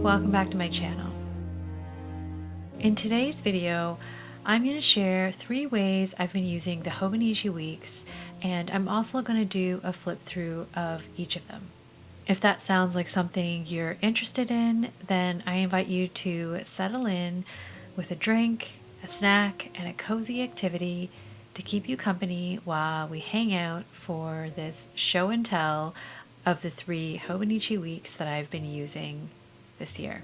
Welcome back to my channel. In today's video, I'm going to share 3 ways I've been using the Hobonichi Weeks, and I'm also going to do a flip through of each of them. If that sounds like something you're interested in, then I invite you to settle in with a drink, a snack, and a cozy activity to keep you company while we hang out for this show and tell of the 3 Hobonichi Weeks that I've been using this year.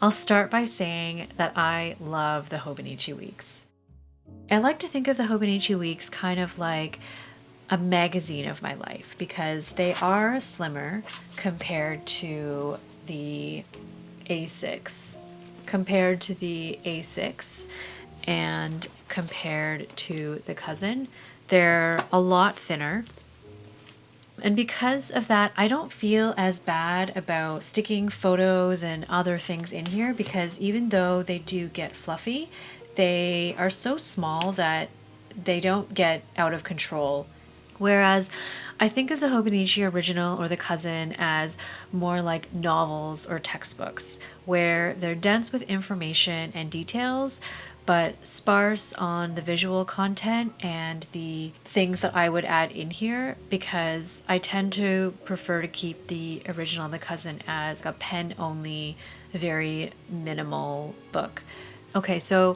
I'll start by saying that I love the Hobonichi Weeks. I like to think of the Hobonichi Weeks kind of like a magazine of my life because they are slimmer compared to the A6, and compared to the cousin. They're a lot thinner. And because of that, I don't feel as bad about sticking photos and other things in here because even though they do get fluffy, they are so small that they don't get out of control. Whereas I think of the Hobonichi original or the cousin as more like novels or textbooks, where they're dense with information and details, but sparse on the visual content and the things that I would add in here because I tend to prefer to keep the original and the cousin as a pen-only, very minimal book. Okay, so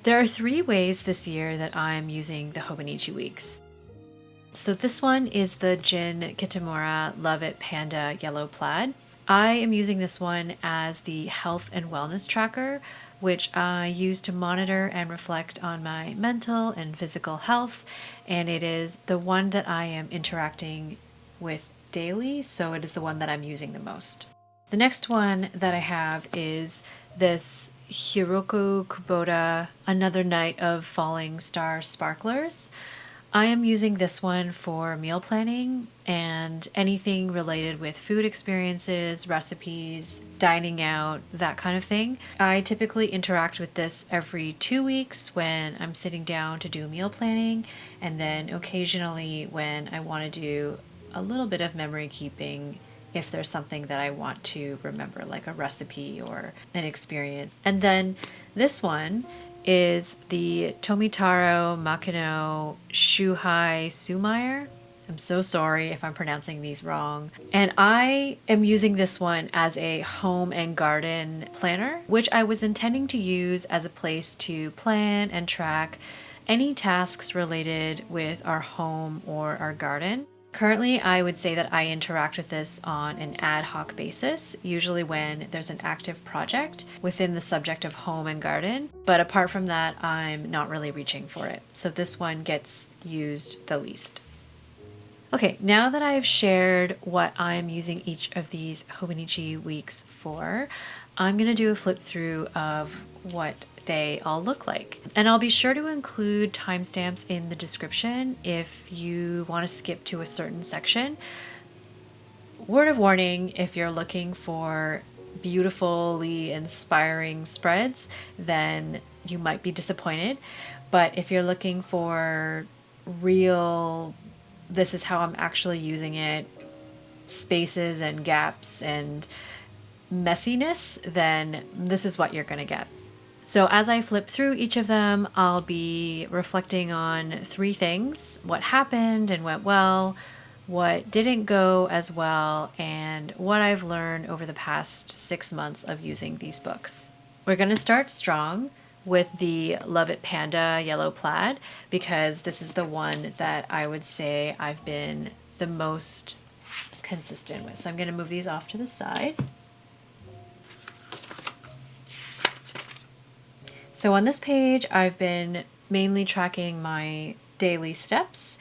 there are 3 ways this year that I'm using the Hobonichi Weeks. So this one is the Jin Kitamura Love It Panda Yellow Plaid. I am using this one as the health and wellness tracker, which I use to monitor and reflect on my mental and physical health, and it is the one that I am interacting with daily, so it is the one that I'm using the most. The next one that I have is this Hiroku Kubota Another Night of Falling Star Sparklers. I am using this one for meal planning and anything related with food experiences, recipes, dining out, that kind of thing. I typically interact with this every 2 weeks when I'm sitting down to do meal planning, and then occasionally when I want to do a little bit of memory keeping if there's something that I want to remember, like a recipe or an experience. And then this one is the Tomitaro Makino Shuhai Sumeyer. I'm so sorry if I'm pronouncing these wrong. And I am using this one as a home and garden planner, which I was intending to use as a place to plan and track any tasks related with our home or our garden. Currently, I would say that I interact with this on an ad hoc basis, usually when there's an active project within the subject of home and garden. But apart from that, I'm not really reaching for it. So this one gets used the least. Okay, now that I've shared what I'm using each of these Hobonichi Weeks for, I'm going to do a flip through of what they all look like. And I'll be sure to include timestamps in the description if you want to skip to a certain section. Word of warning, if you're looking for beautifully inspiring spreads, then you might be disappointed. But if you're looking for real, this is how I'm actually using it, spaces and gaps and messiness, then this is what you're going to get. So as I flip through each of them, I'll be reflecting on 3 things: what happened and went well, what didn't go as well, and what I've learned over the past 6 months of using these books. We're going to start strong with the Love It Panda Yellow Plaid because this is the one that I would say I've been the most consistent with. So I'm going to move these off to the side. So on this page, I've been mainly tracking my daily steps,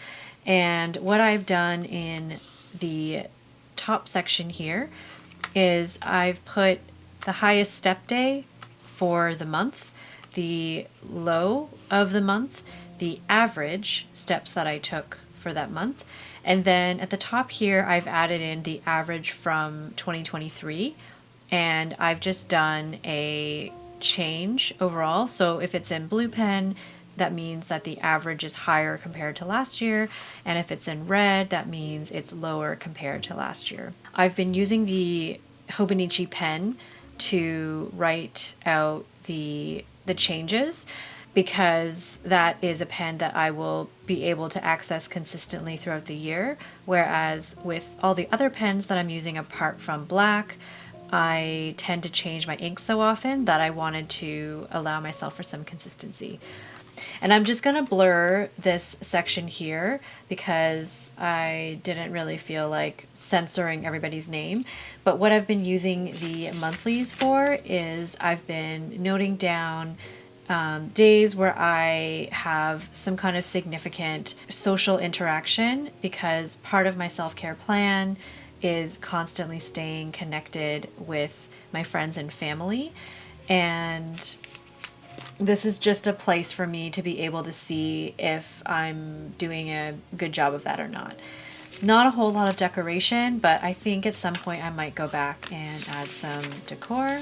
and what I've done in the top section here is I've put the highest step day for the month, the low of the month, the average steps that I took for that month, and then at the top here I've added in the average from 2023, and I've just done a change overall. So if it's in blue pen, that means that the average is higher compared to last year, and if it's in red, that means it's lower compared to last year. I've been using the Hobonichi pen to write out the changes, because that is a pen that I will be able to access consistently throughout the year. Whereas with all the other pens that I'm using apart from black, I tend to change my ink so often that I wanted to allow myself for some consistency. And I'm just going to blur this section here because I didn't really feel like censoring everybody's name. But what I've been using the monthlies for is I've been noting down days where I have some kind of significant social interaction, because part of my self-care plan is constantly staying connected with my friends and family. And this is just a place for me to be able to see if I'm doing a good job of that or not. Not a whole lot of decoration, but I think at some point I might go back and add some decor.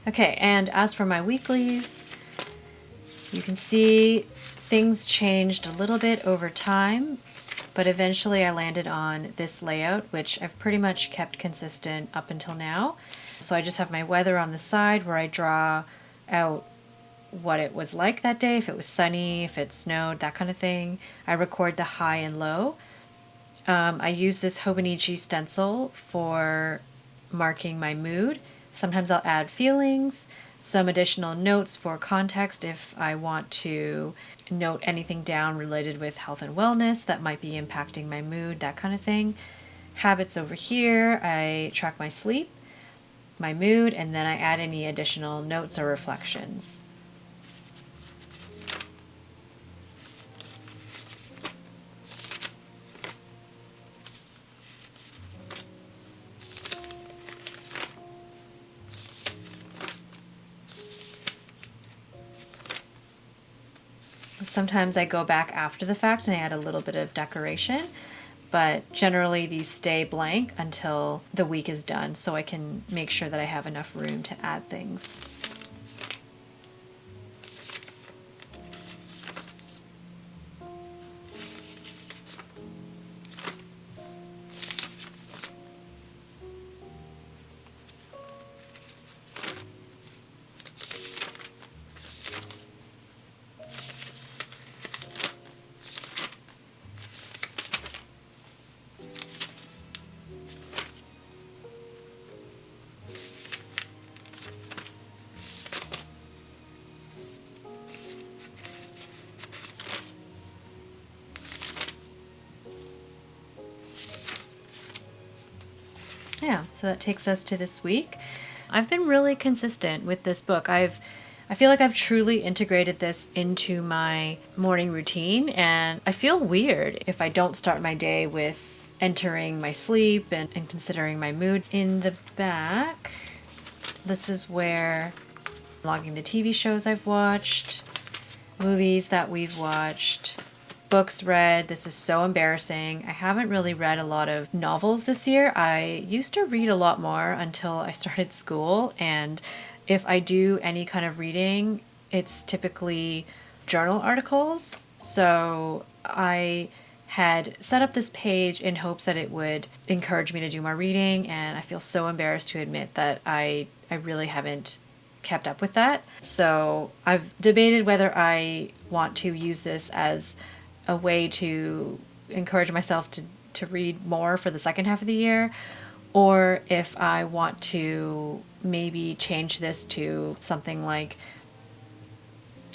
Okay, and as for my weeklies, you can see things changed a little bit over time, but eventually I landed on this layout, which I've pretty much kept consistent up until now. So I just have my weather on the side where I draw out what it was like that day, if it was sunny, if it snowed, that kind of thing. I record the high and low. I use this Hobonichi stencil for marking my mood. Sometimes I'll add feelings, some additional notes for context if I want to note anything down related with health and wellness that might be impacting my mood, that kind of thing. Habits over here, I track my sleep, my mood, and then I add any additional notes or reflections. Sometimes I go back after the fact and I add a little bit of decoration, but generally these stay blank until the week is done, so I can make sure that I have enough room to add things. Yeah, so that takes us to this week. I've been really consistent with this book. I feel like I've truly integrated this into my morning routine, and I feel weird if I don't start my day with entering my sleep and considering my mood. In the back, this is where I'm logging the TV shows I've watched, movies that we've watched, books read. This is so embarrassing. I haven't really read a lot of novels this year. I used to read a lot more until I started school, and if I do any kind of reading, it's typically journal articles. So I had set up this page in hopes that it would encourage me to do more reading, and I feel so embarrassed to admit that I really haven't kept up with that. So I've debated whether I want to use this as a way to encourage myself to read more for the second half of the year, or if I want to maybe change this to something like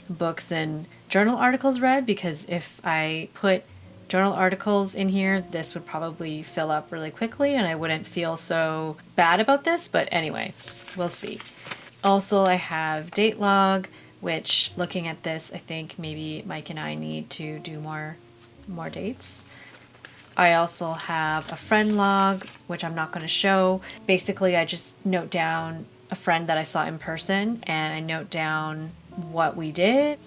books and journal articles read, because if I put journal articles in here, this would probably fill up really quickly and I wouldn't feel so bad about this, but anyway, we'll see. Also, I have date log, which, looking at this, I think maybe Mike and I need to do more dates. I also have a friend log, which I'm not going to show. Basically, I just note down a friend that I saw in person and I note down what we did.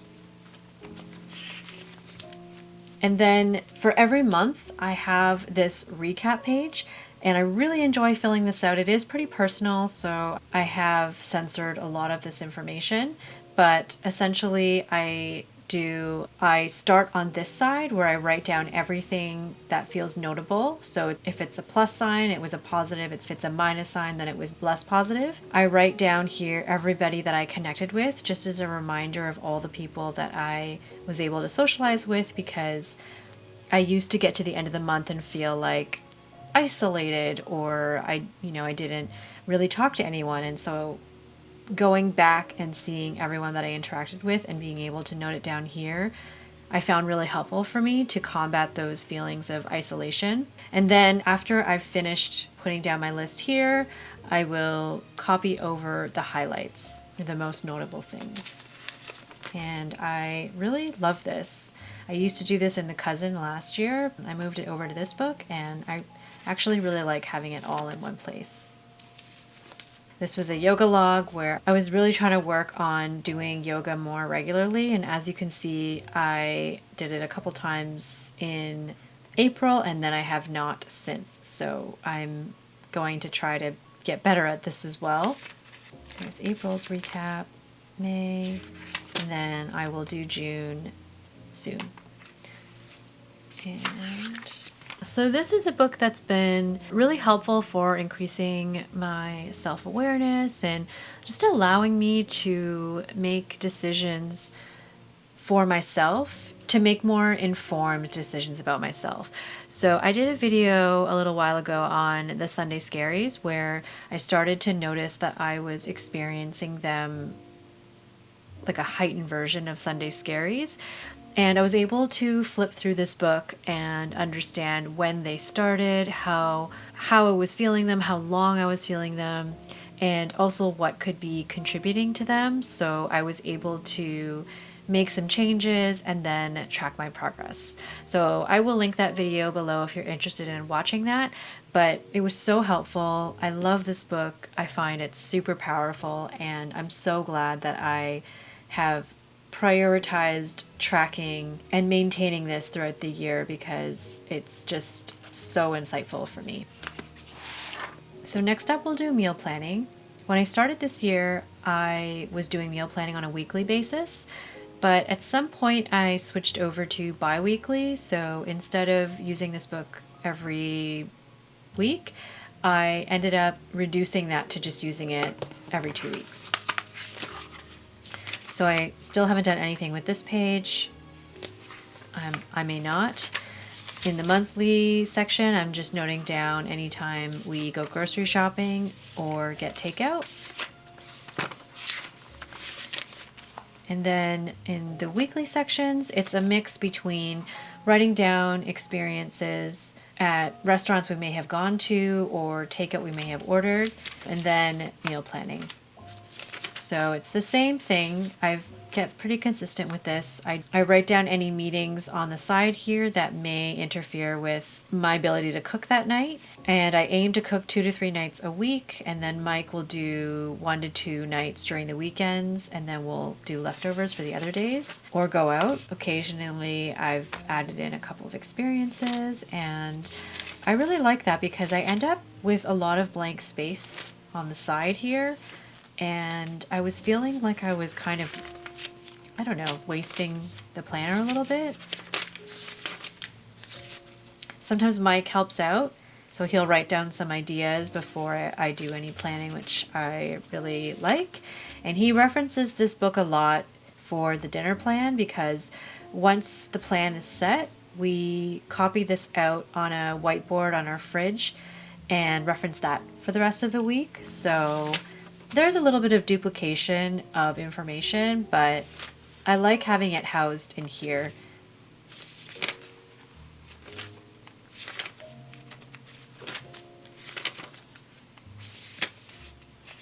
And then for every month, I have this recap page, and I really enjoy filling this out. It is pretty personal, so I have censored a lot of this information, but essentially I I start on this side where I write down everything that feels notable. So if it's a plus sign, it was a positive. If it's a minus sign, then it was less positive. I write down here everybody that I connected with, just as a reminder of all the people that I was able to socialize with, because I used to get to the end of the month and feel like isolated, or I didn't really talk to anyone. And so going back and seeing everyone that I interacted with and being able to note it down here, I found really helpful for me to combat those feelings of isolation. And then after I've finished putting down my list here, I will copy over the highlights, the most notable things. And I really love this. I used to do this in The Cousin last year. I moved it over to this book, and I actually really like having it all in one place. This was a yoga log where I was really trying to work on doing yoga more regularly. And as you can see, I did it a couple times in April, and then I have not since. So I'm going to try to get better at this as well. There's April's recap, May, and then I will do June soon. And so this is a book that's been really helpful for increasing my self-awareness and just allowing me to make decisions for myself, to make more informed decisions about myself. So I did a video a little while ago on the Sunday scaries where I started to notice that I was experiencing them like a heightened version of Sunday scaries. And I was able to flip through this book and understand when they started, how I was feeling them, how long I was feeling them, and also what could be contributing to them. So I was able to make some changes and then track my progress. So I will link that video below if you're interested in watching that. But it was so helpful. I love this book. I find it super powerful, and I'm so glad that I have prioritized tracking and maintaining this throughout the year, because it's just so insightful for me. So next up, we'll do meal planning. When I started this year, I was doing meal planning on a weekly basis, but at some point I switched over to bi-weekly. So instead of using this book every week, I ended up reducing that to just using it every 2 weeks. So I still haven't done anything with this page. I may not. In the monthly section, I'm just noting down anytime we go grocery shopping or get takeout. And then in the weekly sections, it's a mix between writing down experiences at restaurants we may have gone to or takeout we may have ordered, and then meal planning. So it's the same thing. I've kept pretty consistent with this. I write down any meetings on the side here that may interfere with my ability to cook that night. And I aim to cook 2 to 3 nights a week. And then Mike will do 1 to 2 nights during the weekends. And then we'll do leftovers for the other days or go out. Occasionally I've added in a couple of experiences. And I really like that because I end up with a lot of blank space on the side here. And I was feeling like I was kind of, I don't know, wasting the planner a little bit. Sometimes Mike helps out, so he'll write down some ideas before I do any planning, which I really like. And he references this book a lot for the dinner plan, because once the plan is set, we copy this out on a whiteboard on our fridge and reference that for the rest of the week. So there's a little bit of duplication of information, but I like having it housed in here.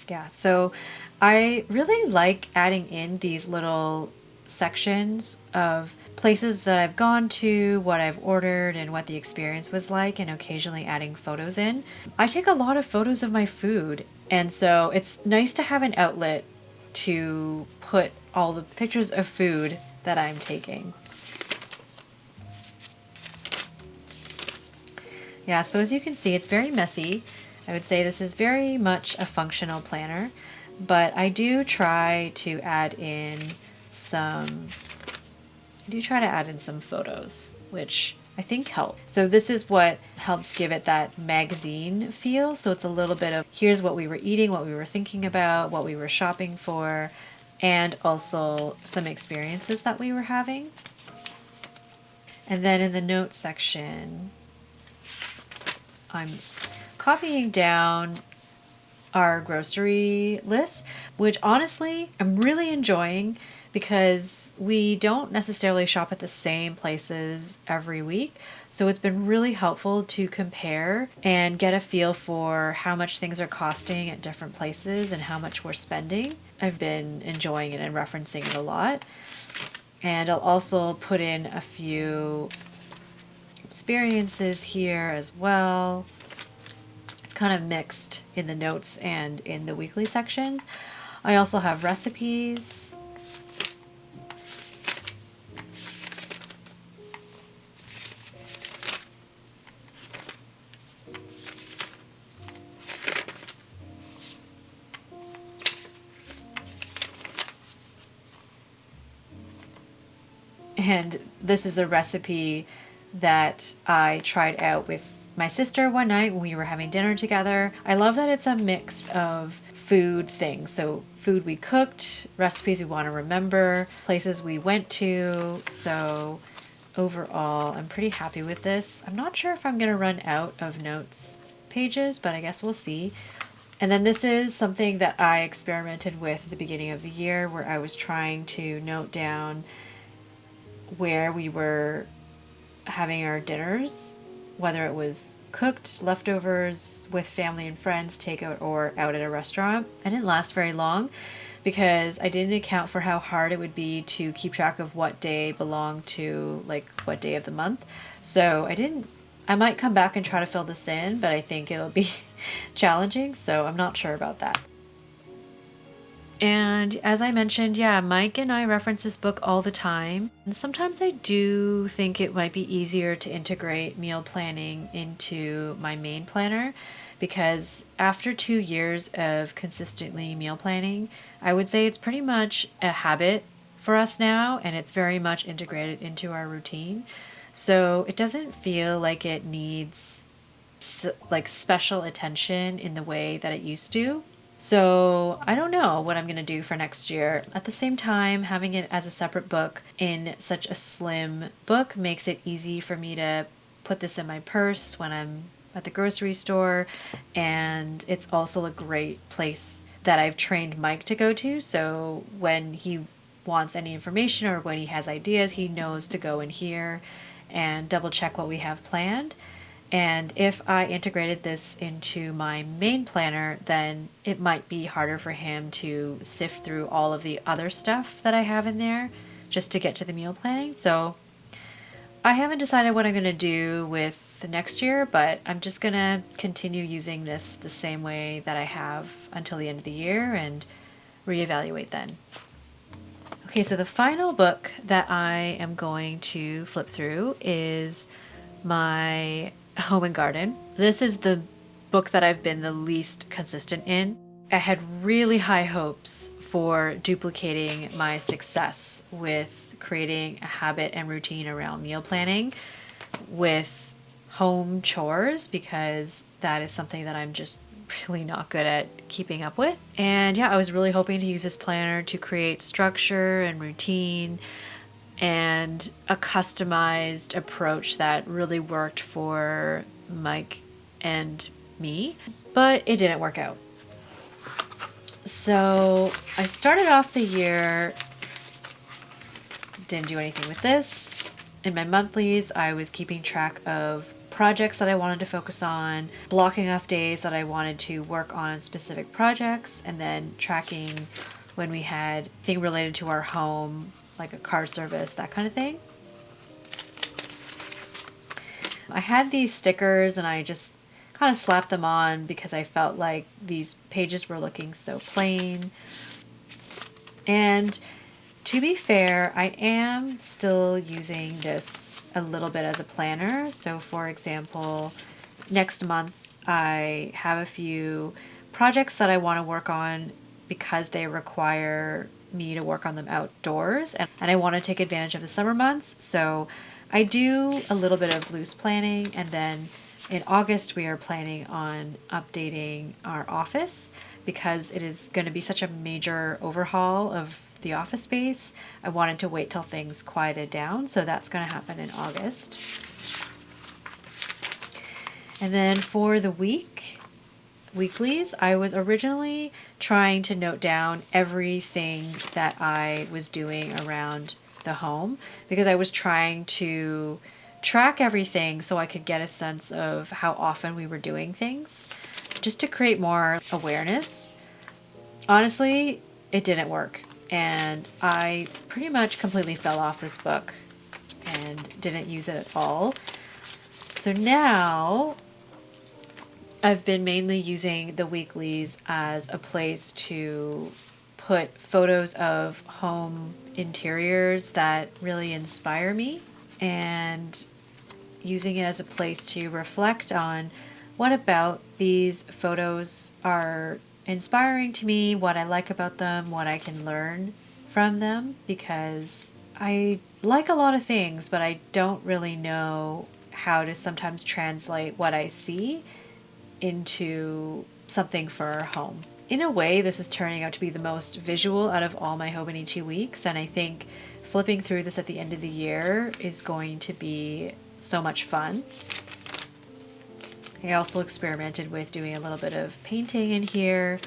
Yeah, so I really like adding in these little sections of places that I've gone to, what I've ordered, and what the experience was like, and occasionally adding photos in. I take a lot of photos of my food, and so it's nice to have an outlet to put all the pictures of food that I'm taking. Yeah, so as you can see, it's very messy. I would say this is very much a functional planner, but I do try to add in some I do try to add in some photos, which I think help. So this is what helps give it that magazine feel. So it's a little bit of here's what we were eating, what we were thinking about, what we were shopping for, and also some experiences that we were having. And then in the notes section, I'm copying down our grocery list, which honestly I'm really enjoying because we don't necessarily shop at the same places every week. So it's been really helpful to compare and get a feel for how much things are costing at different places and how much we're spending. I've been enjoying it and referencing it a lot. And I'll also put in a few experiences here as well. It's kind of mixed in the notes and in the weekly sections. I also have recipes. And this is a recipe that I tried out with my sister one night when we were having dinner together. I love that it's a mix of food things. So food we cooked, recipes we want to remember, places we went to. So overall, I'm pretty happy with this. I'm not sure if I'm going to run out of notes pages, but I guess we'll see. And then this is something that I experimented with at the beginning of the year where I was trying to note down where we were having our dinners, whether it was cooked, leftovers with family and friends, takeout, or out at a restaurant. I didn't last very long because I didn't account for how hard it would be to keep track of what day belonged to like what day of the month. So I might come back and try to fill this in, but I think it'll be challenging, so I'm not sure about that. And as I mentioned, yeah, Mike and I reference this book all the time. And sometimes I do think it might be easier to integrate meal planning into my main planner because after 2 years of consistently meal planning, I would say it's pretty much a habit for us now and it's very much integrated into our routine. So it doesn't feel like it needs like special attention in the way that it used to. So I don't know what I'm going to do for next year. At the same time, having it as a separate book in such a slim book makes it easy for me to put this in my purse when I'm at the grocery store. And it's also a great place that I've trained Mike to go to. So when he wants any information or when he has ideas, he knows to go in here and double check what we have planned. And if I integrated this into my main planner, then it might be harder for him to sift through all of the other stuff that I have in there just to get to the meal planning. So I haven't decided what I'm going to do with the next year, but I'm just going to continue using this the same way that I have until the end of the year and reevaluate then. Okay, so the final book that I am going to flip through is my Home and Garden. This is the book that I've been the least consistent in. I had really high hopes for duplicating my success with creating a habit and routine around meal planning with home chores because that is something that I'm just really not good at keeping up with. And yeah, I was really hoping to use this planner to create structure and routine and a customized approach that really worked for Mike and me, but it didn't work out. So I started off the year, didn't do anything with this. In my monthlies, I was keeping track of projects that I wanted to focus on, blocking off days that I wanted to work on specific projects, and then tracking when we had thing related to our home, like a car service, that kind of thing. I had these stickers and I just kind of slapped them on because I felt like these pages were looking so plain. And to be fair, I am still using this a little bit as a planner. So for example, next month I have a few projects that I want to work on because they require me to work on them outdoors, and I want to take advantage of the summer months. So I do a little bit of loose planning, and then in August we are planning on updating our office because it is going to be such a major overhaul of the office space. I wanted to wait till things quieted down, so that's going to happen in August. And then for the weeklies, I was originally trying to note down everything that I was doing around the home because I was trying to track everything so I could get a sense of how often we were doing things, just to create more awareness. Honestly, it didn't work, and I pretty much completely fell off this book and didn't use it at all. So now I've been mainly using the weeklies as a place to put photos of home interiors that really inspire me, and using it as a place to reflect on what about these photos are inspiring to me, what I like about them, what I can learn from them, because I like a lot of things, but I don't really know how to sometimes translate what I see into something for our home. In a way, this is turning out to be the most visual out of all my Hobonichi weeks, and I think flipping through this at the end of the year is going to be so much fun. I also experimented with doing a little bit of painting in here.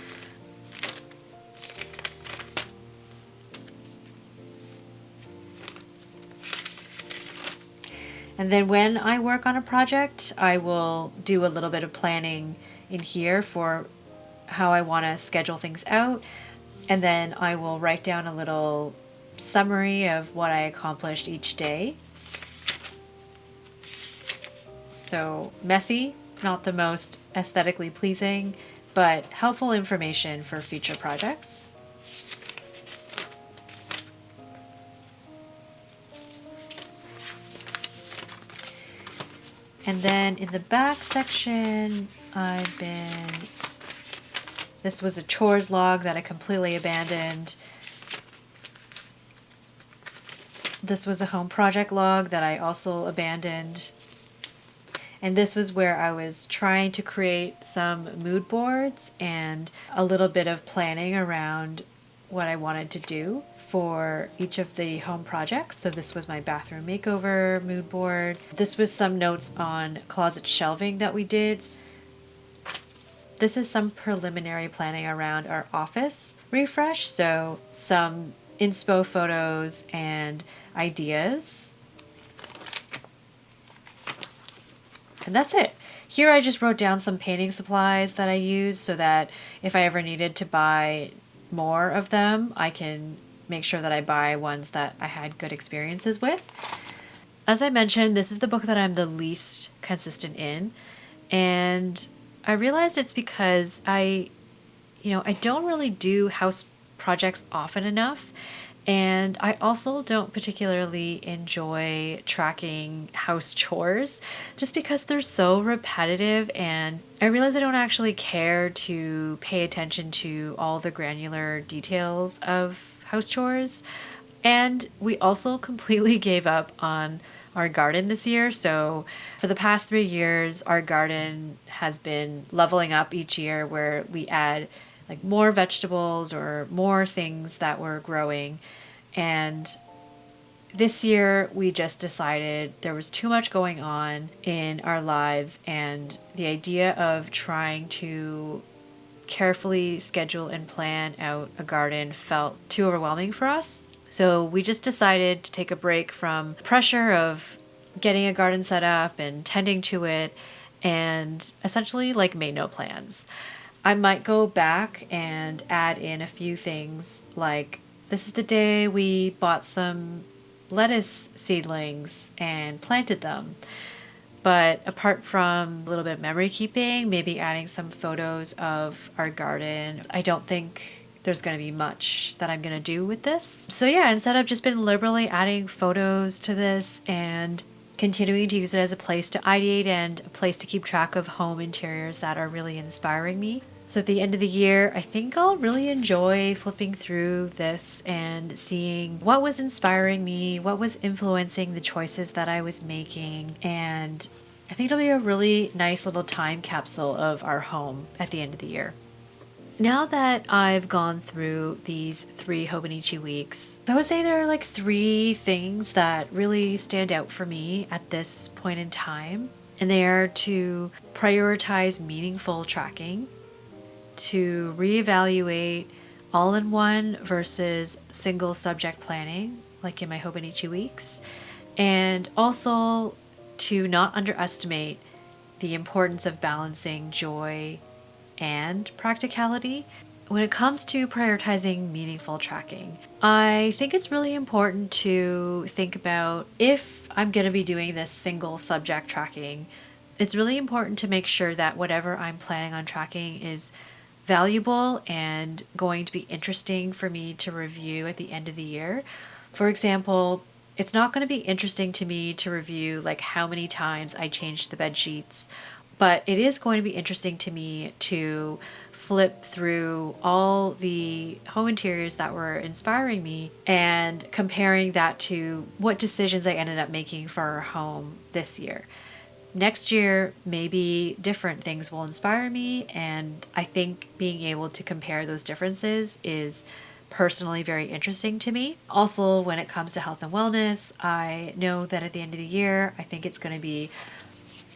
And then when I work on a project, I will do a little bit of planning in here for how I want to schedule things out. And then I will write down a little summary of what I accomplished each day. So messy, not the most aesthetically pleasing, but helpful information for future projects. And then in the back section, this was a chores log that I completely abandoned. This was a home project log that I also abandoned. And this was where I was trying to create some mood boards and a little bit of planning around what I wanted to do for each of the home projects. So this was my bathroom makeover mood board. This was some notes on closet shelving that we did. This is some preliminary planning around our office refresh. So some inspo photos and ideas. And that's it. Here I just wrote down some painting supplies that I use so that if I ever needed to buy more of them, I can make sure that I buy ones that I had good experiences with. As I mentioned, this is the book that I'm the least consistent in. And I realized it's because I don't really do house projects often enough. And I also don't particularly enjoy tracking house chores just because they're so repetitive, and I realize I don't actually care to pay attention to all the granular details of house chores. And we also completely gave up on our garden this year. So for the past 3 years, our garden has been leveling up each year where we add like more vegetables or more things that we're growing. And this year we just decided there was too much going on in our lives, and the idea of trying to carefully schedule and plan out a garden felt too overwhelming for us. So we just decided to take a break from pressure of getting a garden set up and tending to it, and essentially like made no plans. I might go back and add in a few things, like this is the day we bought some lettuce seedlings and planted them. But apart from a little bit of memory keeping, maybe adding some photos of our garden, I don't think there's going to be much that I'm going to do with this. So yeah, instead I've just been liberally adding photos to this and continuing to use it as a place to ideate and a place to keep track of home interiors that are really inspiring me. So at the end of the year, I think I'll really enjoy flipping through this and seeing what was inspiring me, what was influencing the choices that I was making, and I think it'll be a really nice little time capsule of our home at the end of the year. Now that I've gone through these 3 Hobonichi weeks, I would say there are like 3 things that really stand out for me at this point in time. And they are to prioritize meaningful tracking, to reevaluate all-in-one versus single subject planning, like in my Hobonichi weeks, and also to not underestimate the importance of balancing joy and practicality when it comes to prioritizing meaningful tracking. I think it's really important to think about, if I'm going to be doing this single subject tracking, it's really important to make sure that whatever I'm planning on tracking is valuable and going to be interesting for me to review at the end of the year. For example, it's not going to be interesting to me to review like how many times I changed the bed sheets, but it is going to be interesting to me to flip through all the home interiors that were inspiring me and comparing that to what decisions I ended up making for our home this year. Next year, maybe different things will inspire me, and I think being able to compare those differences is personally very interesting to me. Also, when it comes to health and wellness, I know that at the end of the year, I think it's going to be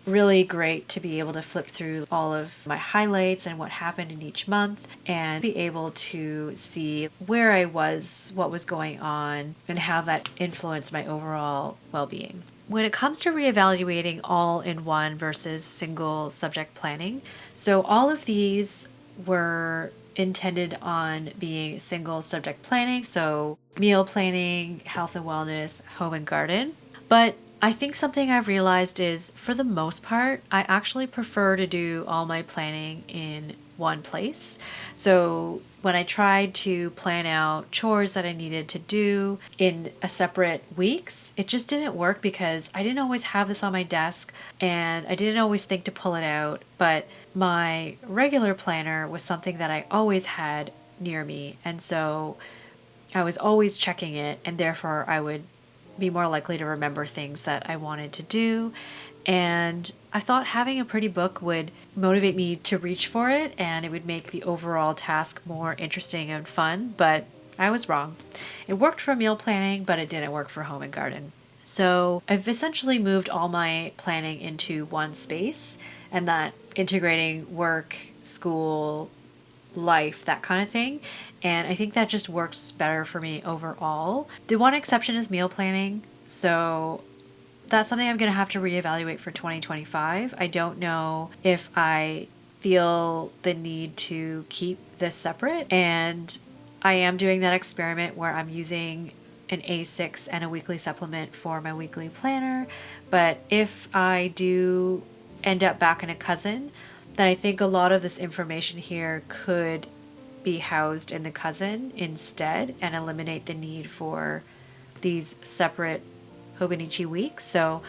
really great to be able to flip through all of my highlights and what happened in each month and be able to see where I was, what was going on, and how that influenced my overall well-being. When it comes to reevaluating all-in-one versus single subject planning, so all of these were intended on being single subject planning, so meal planning, health and wellness, home and garden. But I think something I've realized is, for the most part, I actually prefer to do all my planning in one place. So when I tried to plan out chores that I needed to do in a separate weeks, it just didn't work because I didn't always have this on my desk and I didn't always think to pull it out. But my regular planner was something that I always had near me. And so I was always checking it, and therefore I would be more likely to remember things that I wanted to do. And I thought having a pretty book would motivate me to reach for it, and it would make the overall task more interesting and fun, but I was wrong. It worked for meal planning, but it didn't work for home and garden. So I've essentially moved all my planning into one space, and that integrating work, school, life, that kind of thing. And I think that just works better for me overall. The one exception is meal planning. So that's something I'm going to have to reevaluate for 2025. I don't know if I feel the need to keep this separate. And I am doing that experiment where I'm using an A6 and a weekly supplement for my weekly planner. But if I do end up back in a cousin, then I think a lot of this information here could be housed in the cousin instead and eliminate the need for these separate Hobonichi weeks. So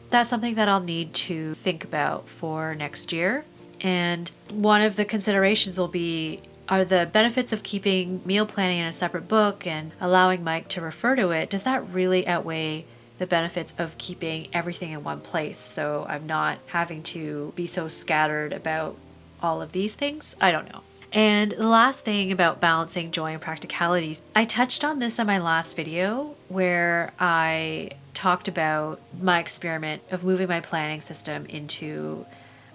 that's something that I'll need to think about for next year. And one of the considerations will be, are the benefits of keeping meal planning in a separate book and allowing Mike to refer to it, does that really outweigh the benefits of keeping everything in one place, so I'm not having to be so scattered about all of these things? I don't know. And the last thing about balancing joy and practicality, I touched on this in my last video where I talked about my experiment of moving my planning system into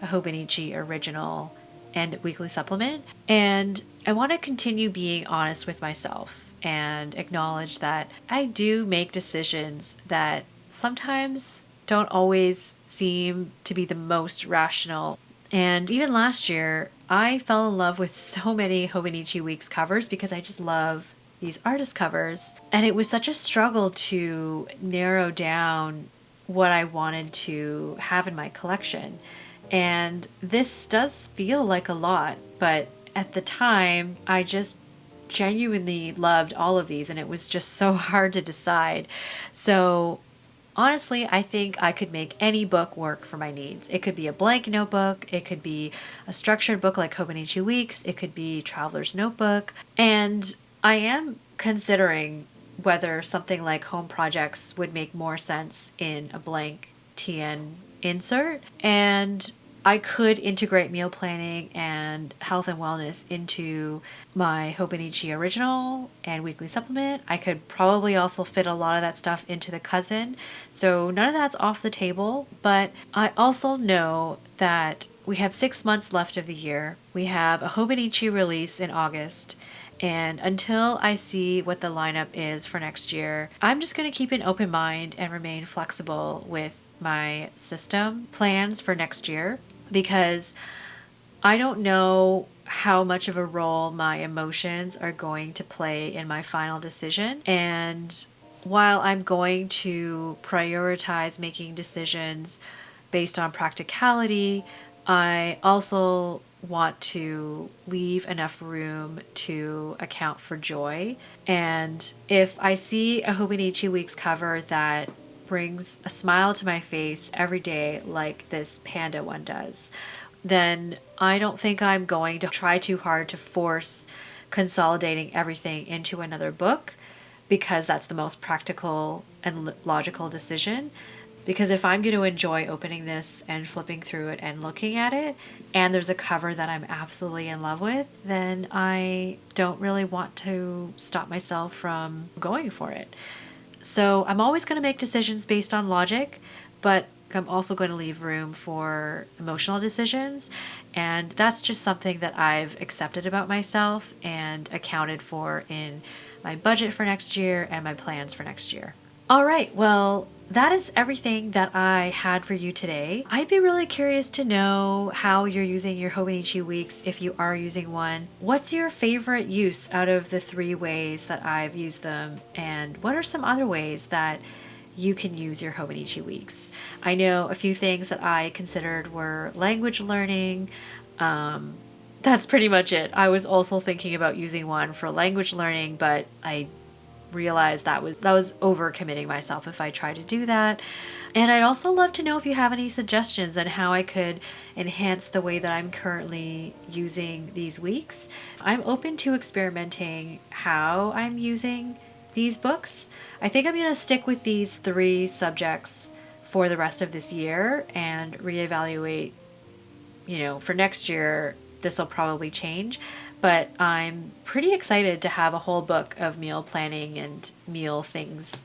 a Hobonichi original and weekly supplement. And I want to continue being honest with myself and acknowledge that I do make decisions that sometimes don't always seem to be the most rational. And even last year, I fell in love with so many Hobonichi Weeks covers because I just love these artist covers. And it was such a struggle to narrow down what I wanted to have in my collection. And this does feel like a lot, but at the time, I just genuinely loved all of these, and it was just so hard to decide. So honestly, I think I could make any book work for my needs. It could be a blank notebook, it could be a structured book like Hobonichi Weeks, it could be Traveler's Notebook. And I am considering whether something like home projects would make more sense in a blank TN insert. And I could integrate meal planning and health and wellness into my Hobonichi original and weekly supplement. I could probably also fit a lot of that stuff into the cousin. So none of that's off the table, but I also know that we have 6 months left of the year. We have a Hobonichi release in August. And until I see what the lineup is for next year, I'm just going to keep an open mind and remain flexible with my system plans for next year, because I don't know how much of a role my emotions are going to play in my final decision. And while I'm going to prioritize making decisions based on practicality, I also want to leave enough room to account for joy. And if I see a Hobonichi Weeks cover that brings a smile to my face every day, like this panda one does, then I don't think I'm going to try too hard to force consolidating everything into another book, because that's the most practical and logical decision. Because if I'm going to enjoy opening this and flipping through it and looking at it, and there's a cover that I'm absolutely in love with, then I don't really want to stop myself from going for it. So I'm always going to make decisions based on logic, but I'm also going to leave room for emotional decisions. And that's just something that I've accepted about myself and accounted for in my budget for next year and my plans for next year. All right, well, that is everything that I had for you today. I'd be really curious to know how you're using your Hobonichi Weeks, if you are using one. What's your favorite use out of the 3 ways that I've used them? And what are some other ways that you can use your Hobonichi Weeks? I know a few things that I considered were language learning. That's pretty much it. I was also thinking about using one for language learning, but I realized that was overcommitting myself if I tried to do that. And I'd also love to know if you have any suggestions on how I could enhance the way that I'm currently using these weeks. I'm open to experimenting how I'm using these books. I think I'm going to stick with these 3 subjects for the rest of this year and reevaluate, for next year. This will probably change, but I'm pretty excited to have a whole book of meal planning and meal things,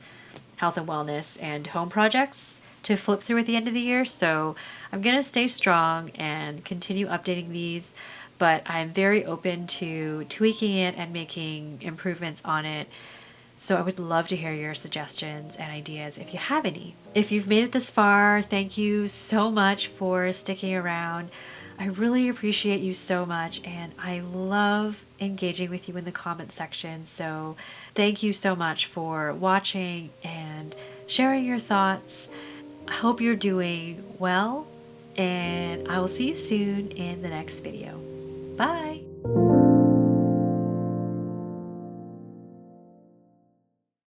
health and wellness and home projects to flip through at the end of the year. So I'm going to stay strong and continue updating these, but I'm very open to tweaking it and making improvements on it. So I would love to hear your suggestions and ideas if you have any. If you've made it this far, thank you so much for sticking around. I really appreciate you so much, and I love engaging with you in the comment section. So thank you so much for watching and sharing your thoughts. I hope you're doing well, and I will see you soon in the next video. Bye!